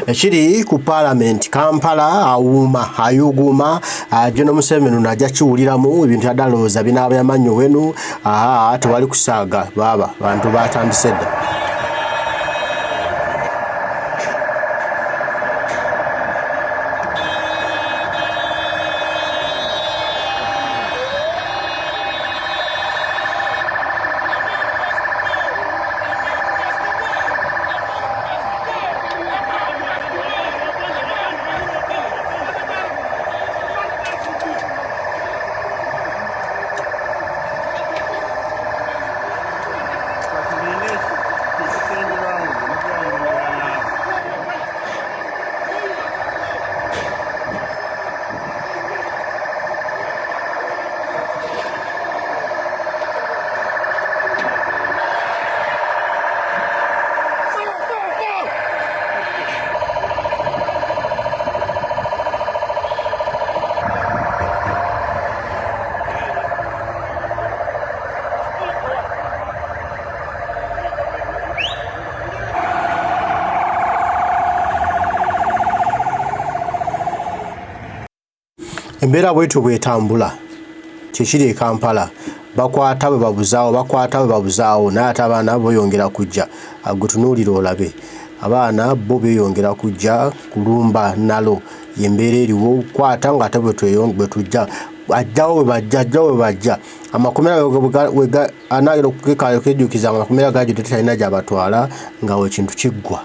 ekiri ku Palamenti Kampala ayuguma Jono Museveni najja kiwuliramu ebintu yadalooza binaaba yamanyo wenu tewali kusaaga baba bantu batandise dda. Embeera bwetu bwetambula kikiri Kampala bakwata bwe babuzaawo naye ate abaana boyongera kujja agutunuulira olabe abaana bo beyongera kujja kulumba nalo yembeera eriwo kwata nga ate bwe tujja ajjawo bwe bajja amakomera anaagera okukejjukiza amakomera gajo tetalina gyabatwala nga ekintu kiggwa.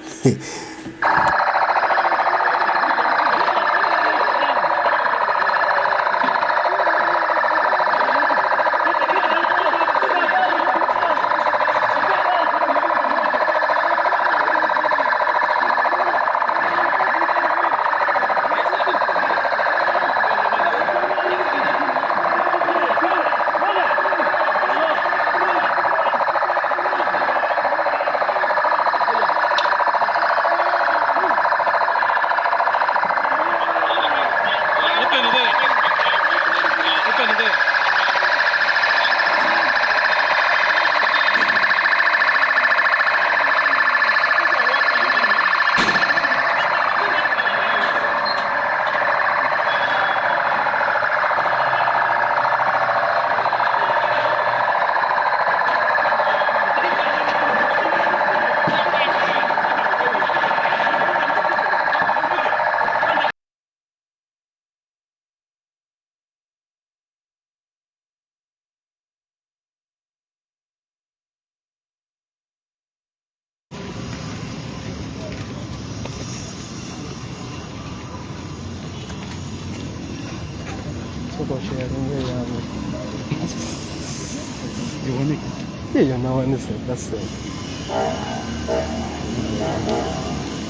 Yeah, now I understand. That's it.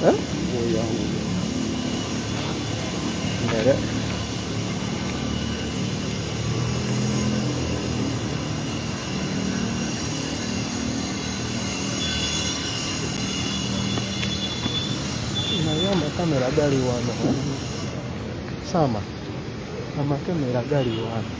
Huh? Got it. Nayamba kamera gali wano. Sama. Amakamera gali wano.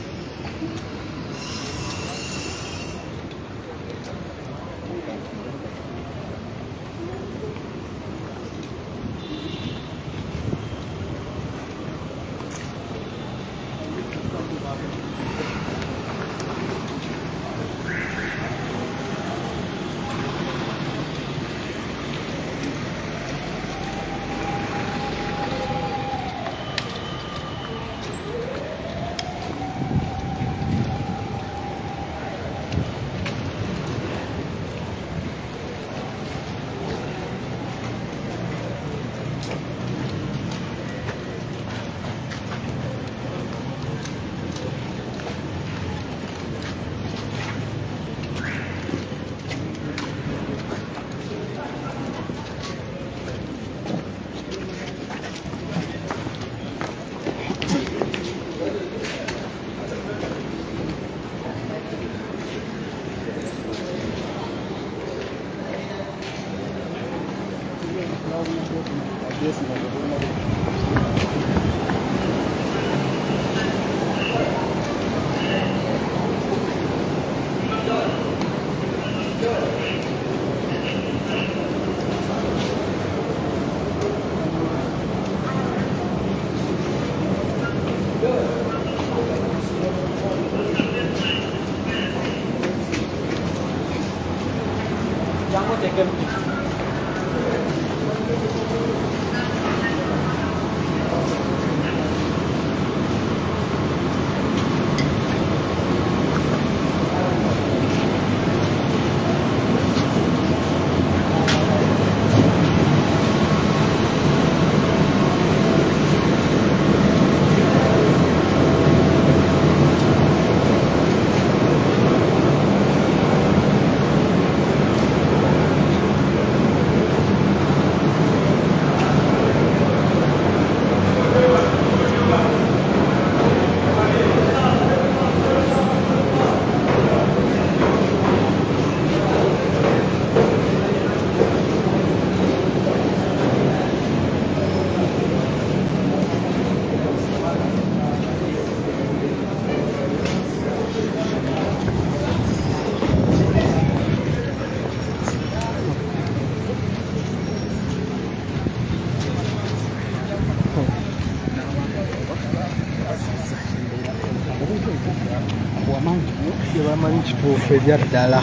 tamanyi kituufu ebyaddala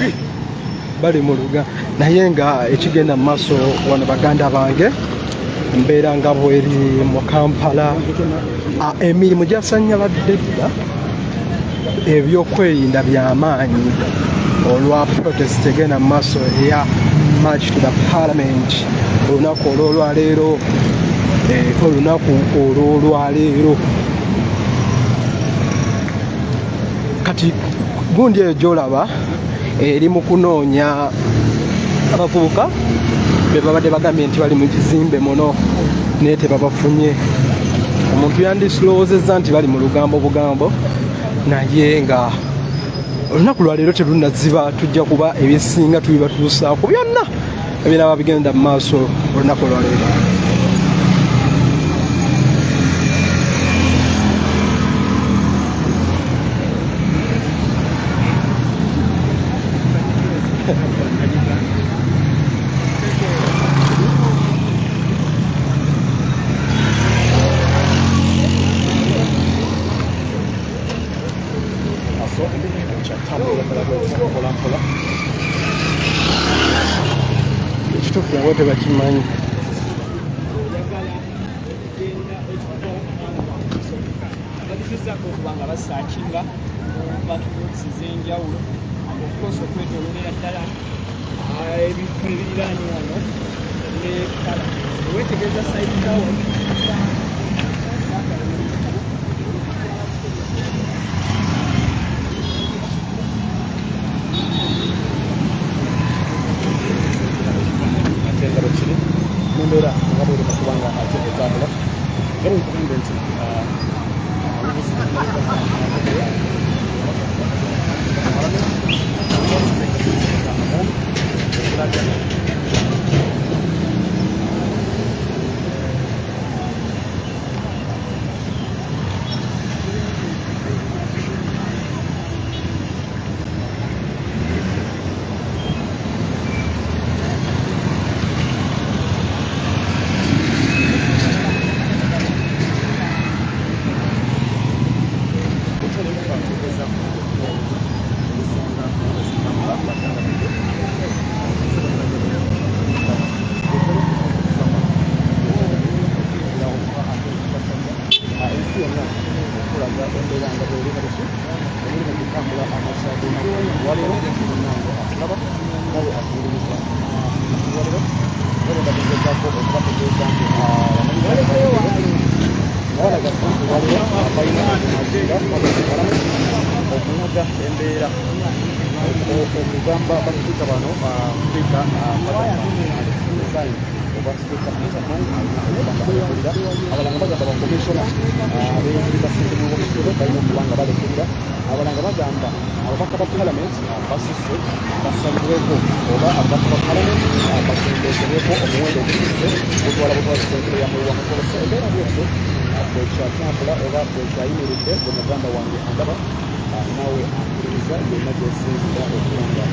bali mu luga naye nga ekigenda mu maaso wano baganda bange mbeera nga bweri mu Kampala emirimu gyasanyaladde dda ebyokwerinda by'amaanyi olwa protest egenda mu maaso eya march to the parliament olunaku olwolwaleero kati gundi eyo gyolaba eri mu kunoonya abavubuka be babadde bagambye nti bali mu kizimbe muno naye tebabafunye. Omuntu yandisirowoozezza nti bali mu bugambo naye nga olunaku lwaleero terunaziba tujja kuba ebisinga tubibatuusaako byonna ebiraba bigenda mu maaso olunaku lwaleero. Ekituufu nabo tebakimanyi. Okubanga basaakinga bakibuusi ez'enjawulo okukosa okwetoololera ddala ebintu ebiriraanye wano ne kala weetegereza sayidi tawo atengalo kiri mumbeera nga bwoleka kubanga ate etambula nga bwekumbe nti abalanga bagamba ababaka ba Palamenti basuse basalireko oba ababaka ba Palamenti basendezereko omuwendo ogukise gutwala sentire yamuwa mukolose embeera bwetyo bwekyatambula oba bwekyayimiridde gwe muganda wange andaba nawe ampuliriza yonna gyesinzira okubanga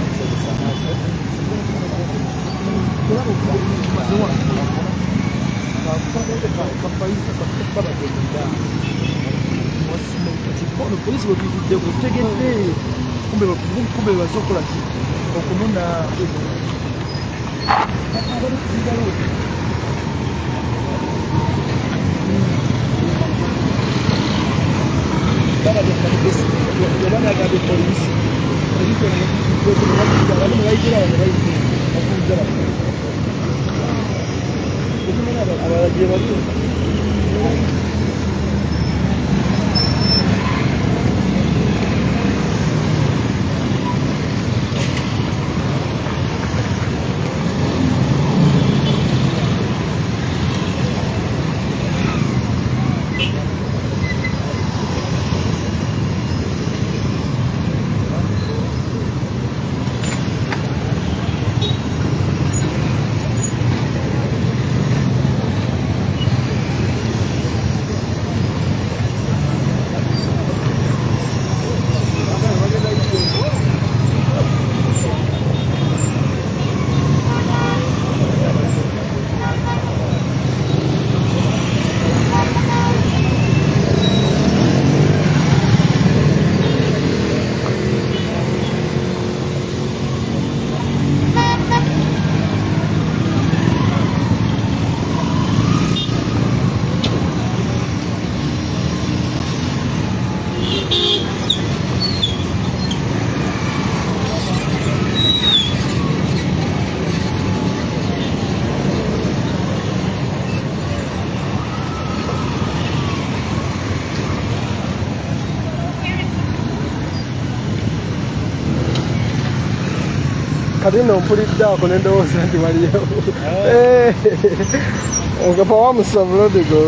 okusozesa maaso polisi bwebivudde kutegedde kumbe basokola ki okumuna yabanagabe polisi abalagye bali kati nno mpuliddeako ne ndowooza nti waliyo nga pa wamusabulodigo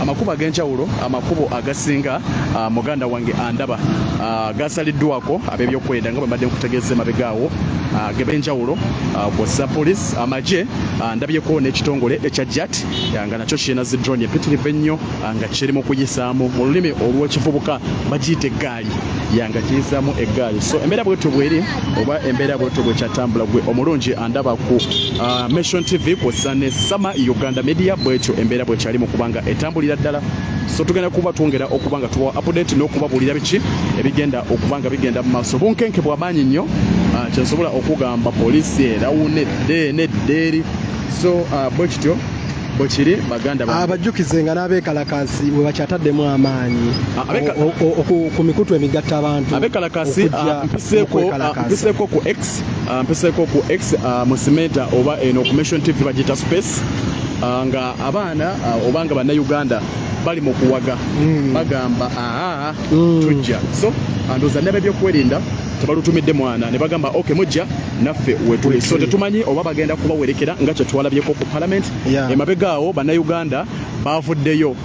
amakubo ag'enjawulo amakubo agasinga muganda wange andaba gasaliddwako ab'ebyokwerinda nga bwe mbadde nkutegeeza emabegaawo ag'enjawulo kw'ossa poliisi amagye ndabyeko n'ekitongole ekya JAT nga nakyo kirina zi drone empitirivu ennyo nga kiri mu kuyisaamu mu lulimi olw'ekivubuka bagiyita eggaali yanga kiyisaamu eggaali so embeera bwetyo bweri oba embeera bwetyo bwekyatambula gwe omulungi andaba ku Mission TV kw'ossa ne Sama Uganda Media bwetyo embeera bwekyali mu kubanga etambulira ddala so tugenda kuba twongera okuba nga tubawa update n'okubabuulira biki ebigenda okuba nga bigenda mu maaso bunkenke bw'amaanyi nnyo kyensobola okugamba poliisi erawunedde neddeeri so bwekityo bwekiri baganda abajjukize nga n'abeekalakaasi bwe bakyataddemu amaanyi ku mikutu emigatta abantu abeekalakaasi mpiseeko ku X mu simenta oba eno ku Mission TV bagita space nga abaana obanga bannayuganda bali mu kuwaga bagamba tujja so andooza nabe byokwerinda tebalutumidde mwana ne bagamba okay mujja naffe wetuli so tetumanyi oba bagenda kubawerekera nga kye twalabyeko ku Parliament emabegaawo bannayuganda bavuddeyo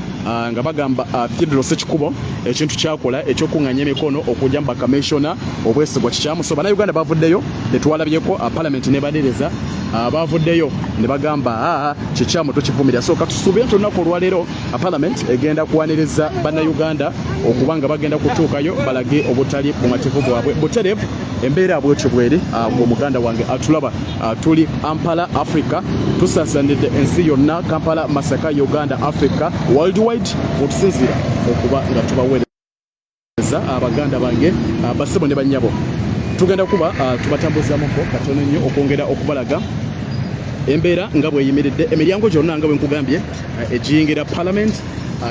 nga bagamba Theodore Sekikubo ekintu kyakola ekyokuŋŋanya emikono okujja mu bakamishona obwesigwa kikyamu so bannayuganda bavuddeyo tetwalabyeko Parliament nebadereza bavuddeyo ne bagamba kikyamu tokivumirira so katusuubira nti olunaku olwaleero Parliament egenda kuwaniriza bannayuganda okuba nga bagenda kutuukayo balage obutali bumativu bwabwe butereevu embeera bwetyo bweri omuganda wange atulaba tuli Kampala Africa tusaasaanidde ensi yonna Kampala Masaka Uganda Africa worldwide otusinzira okuba nga tubaweereza abaganda bange basebo ne bannyabo tugenda kuba tubatambuzamuko katono nnyo okwongera okubalaga embeera nga bweyimiridde emiryango gyonna nga bwe nkugambye egiyingira Parliament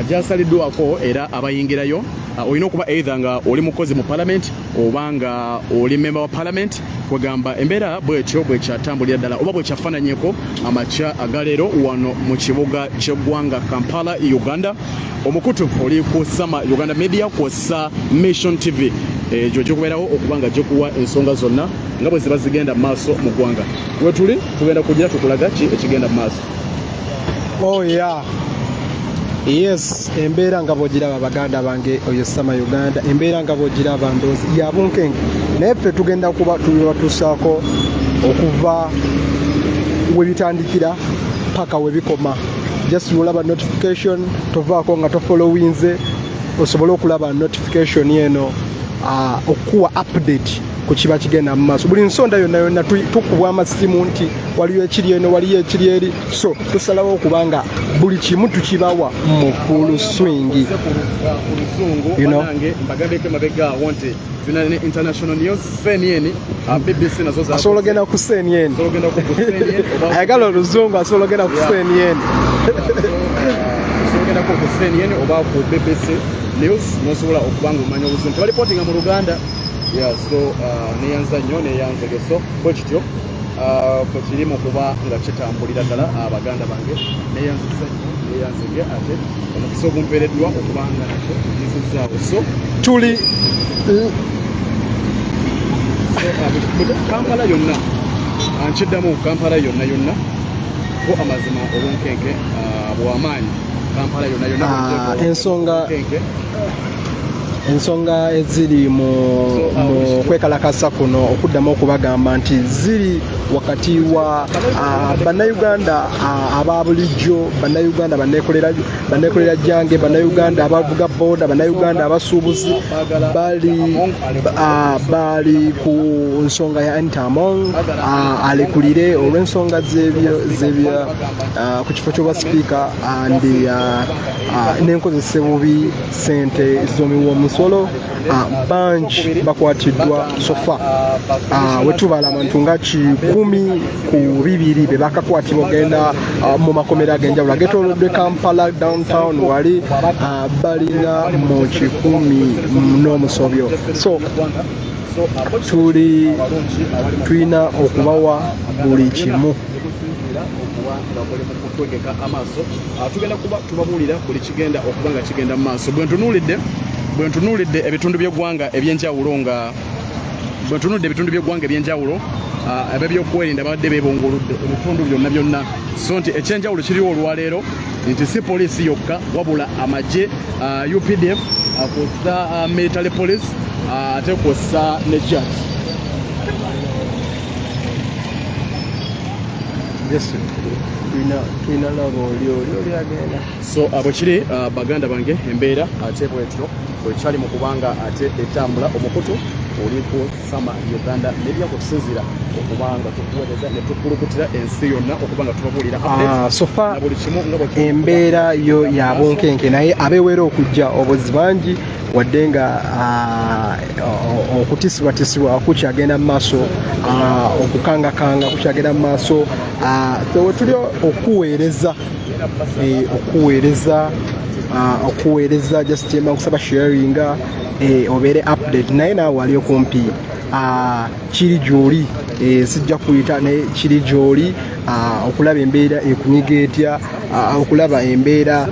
gyasaliddwako era abayingirayo olina okuba either nga oli mukozi mu Parliament oba nga oli member wa Parliament kwegamba embeera bwetyo bwekyatambulira ddala oba bwekyafaananyeko amakya agaleero wano mu kibuga ky'eggwanga Kampala Uganda omukutu oli ku Sama Uganda Media kw'ossa Mission TV egyo gyokubeerawo okuba nga gyokuwa ensonga zonna nga bwe ziba zigenda mu maaso mu ggwanga wetuli tugenda kugira tukulaga ki ekigenda mu maaso yes embeera nga bwogiraba baganda bange oyo Sama Uganda embeera nga bwogiraba ndoozi ya bunkenke naye ffe tugenda kuba tubatuusaako okuva we bitandikira paka we bikoma just olaba notification tovaako nga tofollowinze osobole okulaba notification eno okuwa update ku kiba kigenda mu maaso buli nsonda yonna yonna tukubwa amasimu nti waliyo ekiri eno waliyo ekiri eri so tusalawo okubanga buli kimu tukibawa mu full swing mbagambeko emabegaawo nti tulina ne international news CNN BBC nazo asobola ogenda ku CNN ayagala oluzungu asobola ogenda ku CNN ogendako ku CNN oba ku BBC news nosobola okubanga omanya oluzungu tebalipotinga mu Luganda so neyanza nnyo neyanzege so bwekityo kwekiri mu kuba nga kitambulira ddala abaganda bange neyanziza nnyo neyanzege ate omukisa ogumpeereddwa okubanga nakyo nzizaawo so tuli Kampala yonna nkiddamu Kampala yonna ko amazima obunkenke bw'amaanyi Kampala yonna ensonga ensonga eziri mu kwekalakasa kuno okuddamu okubagamba nti ziri wakati wa bannayuganda aba bulijjo, bannayuganda banneekolera jange, bannayuganda abavuga booda, bannayuganda abasuubuzi bali ku nsonga ya Antamong alekulire olw'ensonga zebya ku kifo ky'obwa sipiika n'enkozesa bubi ssente z'omuwoomusolo bangi bakwatiddwa sofa wetubala abantu nga 12 be bakakwatibwa ogenda mu makomera ag'enjawulo agetolodde Kampala downtown wali balina mu 10 n'omusobyo. So tulina okubawa buli kimu. Tugenda kuba tubabuulira buli kigenda okuba nga kigenda mu maaso. Bwe ntunuulidde ebitundu by'eggwanga eby'enjawulo ab'ebyokwerinda babadde beebongoludde ebitundu byonna so nti ekyenjawulo kiriwo olwaleero nti si poliisi yokka wabula amagye UPDF akozesa military police ate kozesa ne JAT. Tulina labo oli agenda. So abo kiri baganda bange embeera ate bwetyo bwekyali mu kubanga ate etambula omukutu oliku sama Uganda media kusinzira okubanga tukuweereza ne tukulukutira ensi yonna okubanga tubabuulira sofa embeera yo yabonkenke naye abeewera okujja obuzi bangi wadde nga okutisibwatisibwa kukyagenda mu maaso, okukangakanga kukyagenda mu maaso. Tuli okuweereza just kusaba sharing obeere update naye naawe wali okumpi kiri gy'oli sijja kuyita naye kiri gy'oli okulaba embeera ekunyiga etya, okulaba embeera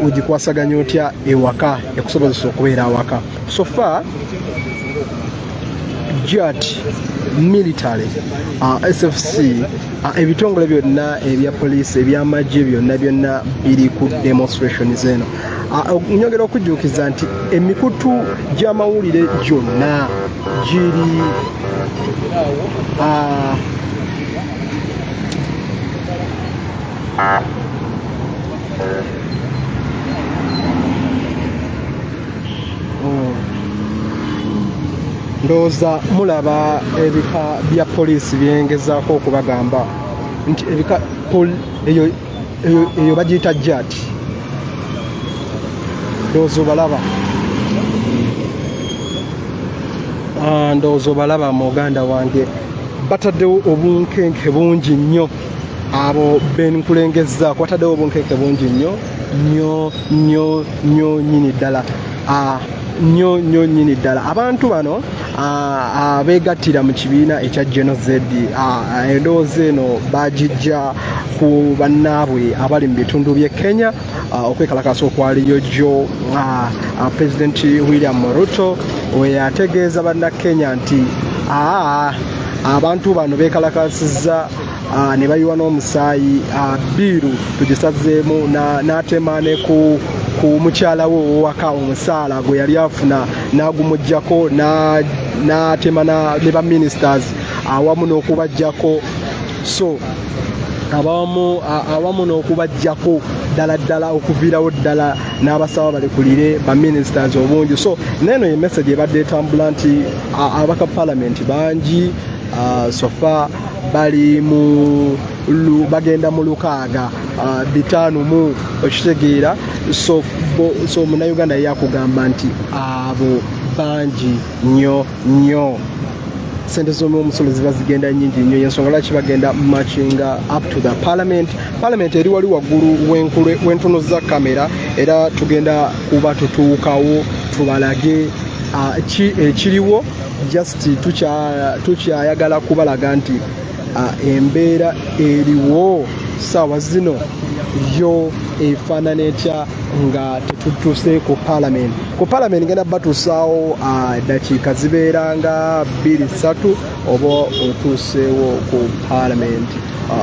ogikwasaganya otya ewaka ekusobozesa okubeera awaka. So far JAT, military, SFC, ebitongole byonna ebya poliisi ebyamagye byonna biri ku demonstration zeno. Nyongera okujjukiza nti emikutu gy'amawulire gyonna giri ndowooza mulaba ebika bya poliisi byengezaako okubagamba nti ebika eyo bagiyita JAT. Ndowooza obalaba muganda wange bataddewo obunkenke bungi nnyo. Abo benkulengezzaako bataddewo obunkenke bungi nnyo nyini ddala. Nnyo nyini ddala. Abantu bano abeegattira mu kibiina ekya genocide endowooza eno bagijja ku bannaabwe abali mu bitundu by'e Kenya okwekalakasa okwaliyo jjo President William Ruto we yategeeza bannakenya nti abantu bano beekalakasizza ne bayiwa n'omusaayi biiru tugisazeemu n'atema ne ku mukyala we owaka omusaala gwe yali afuna n'agumuggyako n'atema ne baministers awamu n'okubaggyako. So awamu n'okubaggyako ddala okuviirawo ddala n'abasaba balekulire baministers obungi. So neno ye message ebadde etambula nti abaka parliament bangi sofa bali bagenda mu 605 mu okitegeera. So munnayuganda yakugamba nti abo bangi nnyo. Sente z'omusolo ziba zigenda nnyingi nnyo, y'ensonga lwaki bagenda matchinga up to the parliament eri wali waggulu w'entunuza kamera, era tugenda kuba tutuukawo tubalage ekiriwo. Just tukyayagala kubalaga nti embeera eriwo ssaawa zino yo efaanana etya nga tetutuuse ku parliament. Ku parliament ngenda batuusaawo dakiika zibeera nga 2-3 oba otuuseewo ku parliament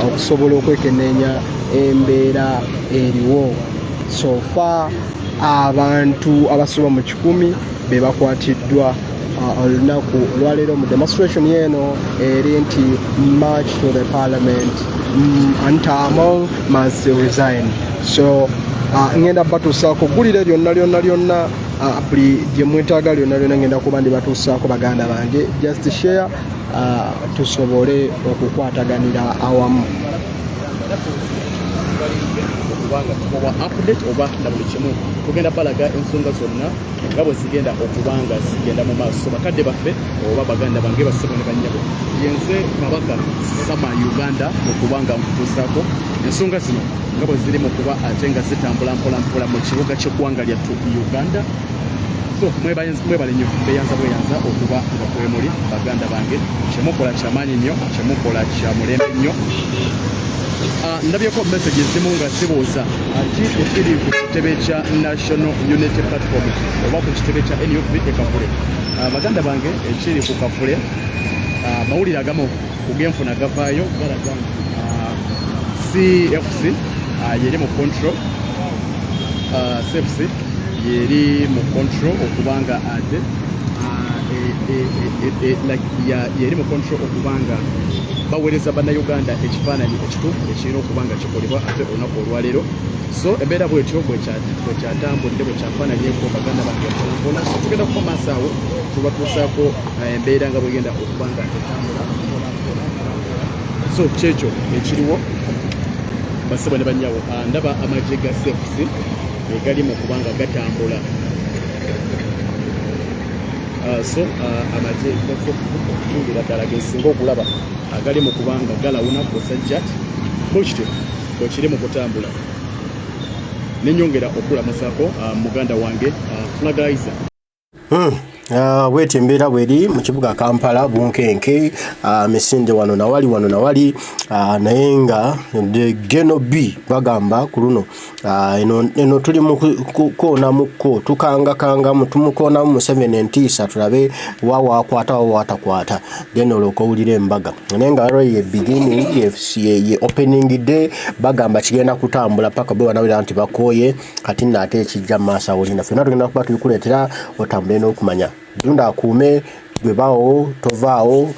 okusobola okwekenneenya embeera eriwo. So far abantu abasoba mu 10 be bakwatiddwa olunaku olwaleero mu demonstration yeno eri nti march to the parliament Antamong must resign. So ngenda batuusaako gulire lyonna buli gye mwetaaga lyonna ngenda kuba ndi batuusaako baganda bange just share tusobole okukwataganira awamu okubanga tukowa update oba na buli kimu tugenda balaga ensonga zonna nga bwe zigenda okubanga zigenda mu maaso bakadde baffe oba baganda bange basebo ne bannyabo yenze kabaka sama Uganda okubanga nkutuusaako ensonga zino nga bwe ziri mu kuba ate nga zitambula mpola mu kibuga ky'eggwanga lyattu Uganda. So mwebale nnyo beyanza okuba nga kwemuli baganda bange kyemukola kyamaanyi nnyo kyemukola kya mulembe nnyo. Ndabyeko message ezimu nga zibuuza ati ekiri ku kitebe kya National Unity Platform oba ku kitebe kya NUP Kafule. Baganda bange ekiri ku Kafule mawulire agamu kugenfuna gavaayo galaga CFC yeri mu control CFC yeri mu control okubanga ate yeri mu control okubanga bawereza bannayuganda ekifaananyi ekituufu ekirina okubanga kikolebwa ate olunaku olwaleero. So embeera bwetyo bwekyatambudde bwekyafaananyeko baganda bange mpola. So tugenda kuba maaso awo tubatuusaako embeera nga bwegenda okubanga etambula. So kyekyo ekiriwo basebo ne bannyawo ndaba amagye ga CFC egali mu kubanga gatambula. So amagye ga CFC okutungira ddala gesinga okulaba agali mu kubanga galawuna kusajjat bwekityo bwekiri mu kutambula. Nenyongera okulamusaako muganda wange Flagaiza. Bweti embeera bweri mu kibuga Kampala bunkenke misinde wano nawali naye nga Geno B bagamba ku luno eno tuli mu kukoona mukko tukangakanga mutumukoona mu 7 entiisa tulabe wawa akwata wawa atakwata then olwo owulira embaga naye nga ye beginning ye opening day bagamba kigenda kutambula paka bwe wanawira nti bakoye kati nate ekijja maaso awulina ffenna tugenda kuba tulikuleetera otambule n'okumanya Dunda akuume gwe bawo tovaawo